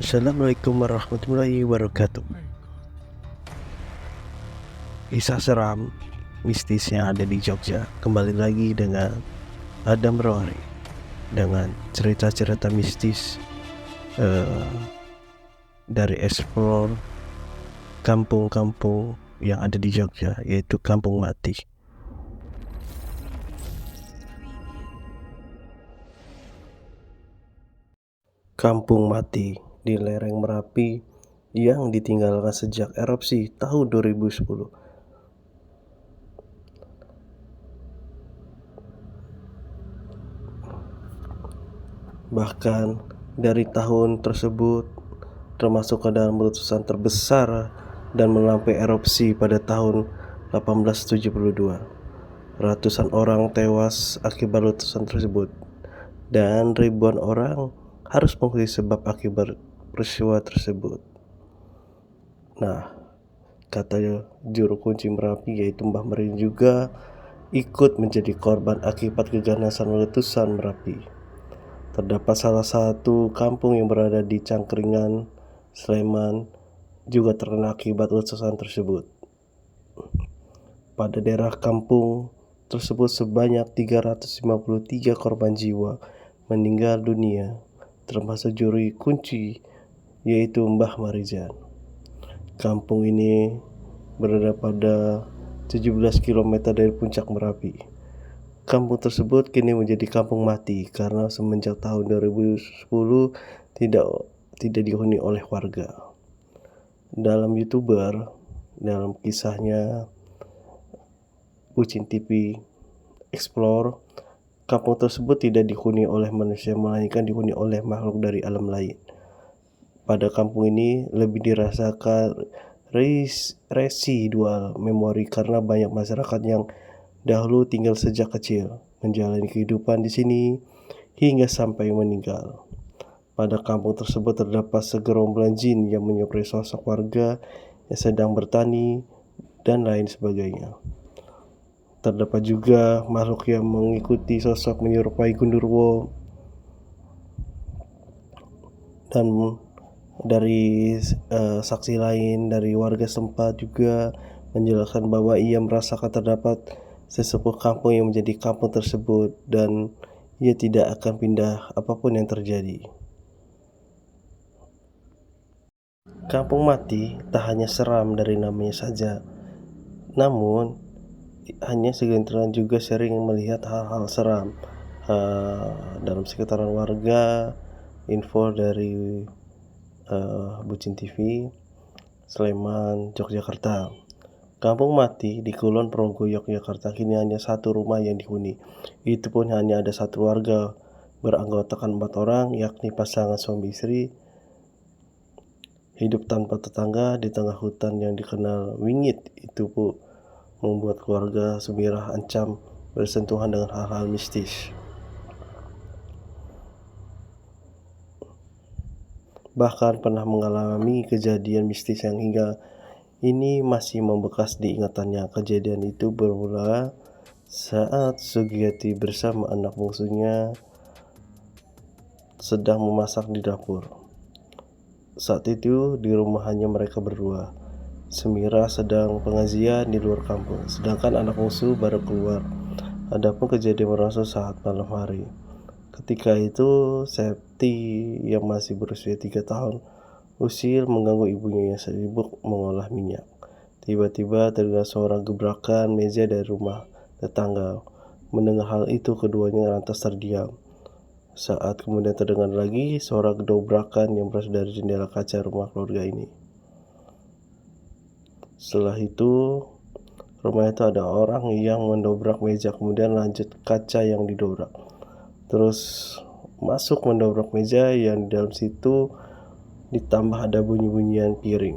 Assalamualaikum warahmatullahi wabarakatuh. Kisah seram mistis yang ada di Jogja kembali lagi dengan Adam Rory dengan cerita-cerita mistis dari explore kampung-kampung yang ada di Jogja, yaitu Kampung Mati. Kampung Mati di lereng Merapi yang ditinggalkan sejak erupsi tahun 2010. Bahkan dari tahun tersebut termasuk ke dalam letusan terbesar dan melampaui erupsi pada tahun 1872. Ratusan orang tewas akibat letusan tersebut dan ribuan orang harus mengikuti sebab akibat peristiwa tersebut. Nah, kata juru kunci Merapi yaitu Mbah Merin juga ikut menjadi korban akibat keganasan letusan Merapi. Terdapat salah satu kampung yang berada di Cangkringan, Sleman, juga terkena akibat letusan tersebut. Pada daerah kampung tersebut sebanyak 353 korban jiwa meninggal dunia, termasuk juru kunci yaitu Mbah Marijan. Kampung ini berada pada 17 km dari puncak Merapi. Kampung tersebut kini menjadi kampung mati karena semenjak tahun 2010 tidak dihuni oleh warga. Dalam YouTuber, dalam kisahnya Bucin TV Explore, kampung tersebut tidak dihuni oleh manusia melainkan dihuni oleh makhluk dari alam lain. Pada kampung ini lebih dirasakan residual memori karena banyak masyarakat yang dahulu tinggal sejak kecil, menjalani kehidupan di sini hingga sampai meninggal. Pada kampung tersebut terdapat segerombolan jin yang menyerupai sosok warga yang sedang bertani dan lain sebagainya. Terdapat juga makhluk yang mengikuti sosok menyerupai Gundurwo. Dan dari saksi lain dari warga setempat juga menjelaskan bahwa ia merasakan terdapat sesepuh kampung yang menjadi kampung tersebut dan ia tidak akan pindah apapun yang terjadi. Kampung Mati tak hanya seram dari namanya saja, namun hanya segelintir juga sering melihat hal-hal seram dalam sekitaran warga. Info dari Bucin TV Sleman, Yogyakarta. Kampung Mati di Kulon Progo, Yogyakarta kini hanya satu rumah yang dihuni. Itu pun hanya ada satu warga beranggotakan 4 orang, yakni pasangan suami istri, hidup tanpa tetangga di tengah hutan yang dikenal wingit. Itu pun membuat keluarga Sumirah ancam bersentuhan dengan hal-hal mistis. Bahkan pernah mengalami kejadian mistis yang hingga ini masih membekas di ingatannya. Kejadian itu bermula saat Sugiyati bersama anak bungsunya sedang memasak di dapur. Saat itu di rumah hanya mereka berdua. Sumirah sedang pengajian di luar kampung, sedangkan anak bungsu baru keluar. Adapun kejadian berlangsung saat malam hari. Ketika itu Septi yang masih berusia 3 tahun usil mengganggu ibunya yang sibuk mengolah minyak. Tiba-tiba terdengar suara gebrakan meja dari rumah tetangga. Mendengar hal itu keduanya lantas terdiam. Saat kemudian terdengar lagi suara gedobrakan yang berasal dari jendela kaca rumah keluarga ini. Setelah itu rumah itu ada orang yang mendobrak meja, kemudian lanjut kaca yang didobrak, terus masuk mendobrak meja yang di dalam situ, ditambah ada bunyi-bunyian piring.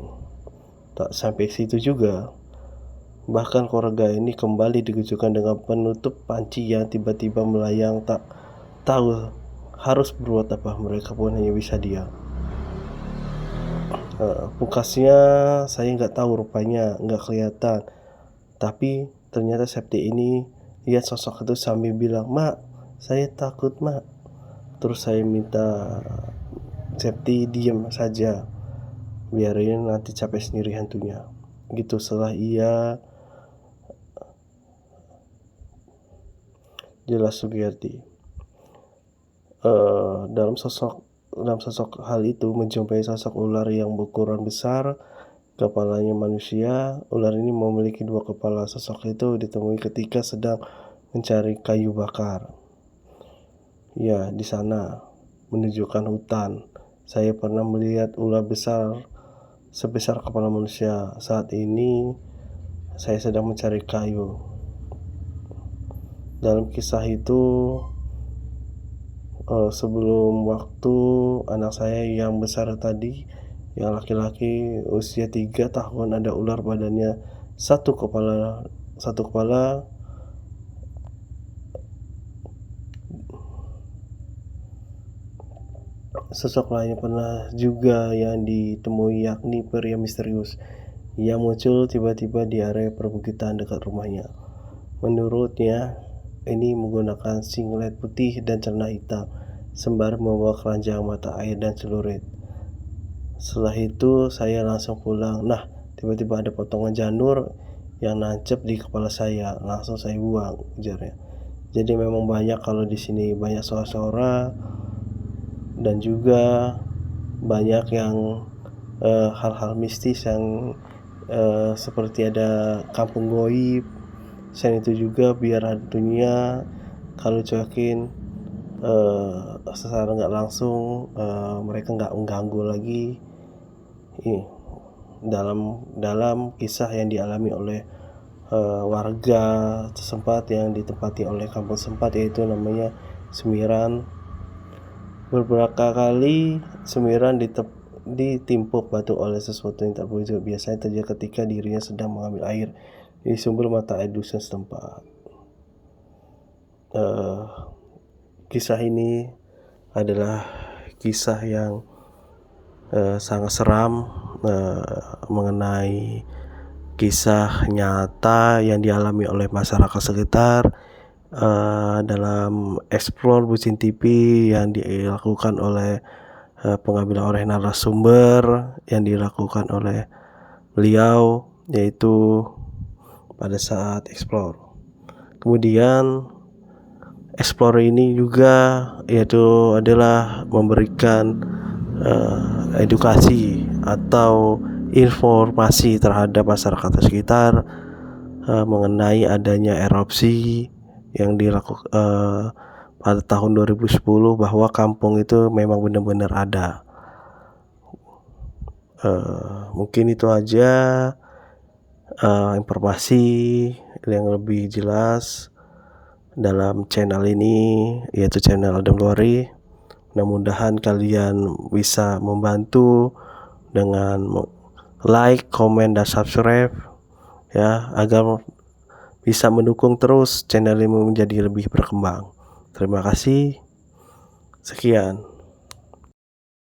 Tak sampai situ juga, bahkan keluarga ini kembali dikejutkan dengan penutup panci yang tiba-tiba melayang. Tak tahu harus berbuat apa, mereka pun hanya bisa diam. Pungkasnya saya nggak tahu, rupanya nggak kelihatan, tapi ternyata Septi ini lihat sosok itu sambil bilang, "Mak, saya takut, Mak." Terus saya minta Septi diam saja, biarin nanti capek sendiri hantunya. Gitu. Setelah ia jelas Sugiyarti. Dalam sosok hal itu menjumpai sosok ular yang berukuran besar, kepalanya manusia. Ular ini memiliki 2 kepala. Sosok itu ditemui ketika sedang mencari kayu bakar. Ya, di sana menunjukkan hutan. Saya pernah melihat ular besar sebesar kepala manusia. Saat ini saya sedang mencari kayu. Dalam kisah itu, sebelum waktu anak saya yang besar tadi, yang laki-laki usia 3 tahun, ada ular badannya satu kepala. Sosok lain pernah juga yang ditemui, yakni pria misterius yang muncul tiba-tiba di area perbukitan dekat rumahnya. Menurutnya, ini menggunakan singlet putih dan celana hitam, sembari membawa keranjang mata air dan celurit. Setelah itu saya langsung pulang. Nah, tiba-tiba ada potongan janur yang nancep di kepala saya. Langsung saya buang, ujarnya. Jadi memang banyak kalau di sini, banyak suara-suara dan juga banyak yang hal-hal mistis yang seperti ada kampung goib. Selain itu juga biar hantunya kalau cuekin secara nggak langsung mereka nggak mengganggu lagi. Dalam kisah yang dialami oleh warga setempat yang ditempati oleh kampung setempat, yaitu namanya Semiran. Beberapa kali Semiran ditimpuk batu oleh sesuatu yang tak berwujud. Biasanya terjadi ketika dirinya sedang mengambil air di sumber mata air dusun setempat. Kisah ini adalah kisah yang sangat seram, mengenai kisah nyata yang dialami oleh masyarakat sekitar. Dalam Explore Bucin TV yang dilakukan oleh pengambilan oleh narasumber yang dilakukan oleh beliau, yaitu pada saat Explore. Kemudian Explore ini juga yaitu adalah memberikan edukasi atau informasi terhadap masyarakat sekitar mengenai adanya erupsi yang dilakukan pada tahun 2010, bahwa kampung itu memang benar-benar ada. Mungkin itu aja informasi yang lebih jelas dalam channel ini, yaitu channel Adam Luari. Mudah-mudahan kalian bisa membantu dengan like, comment, dan subscribe ya, agar bisa mendukung terus channel ini menjadi lebih berkembang. Terima kasih. Sekian.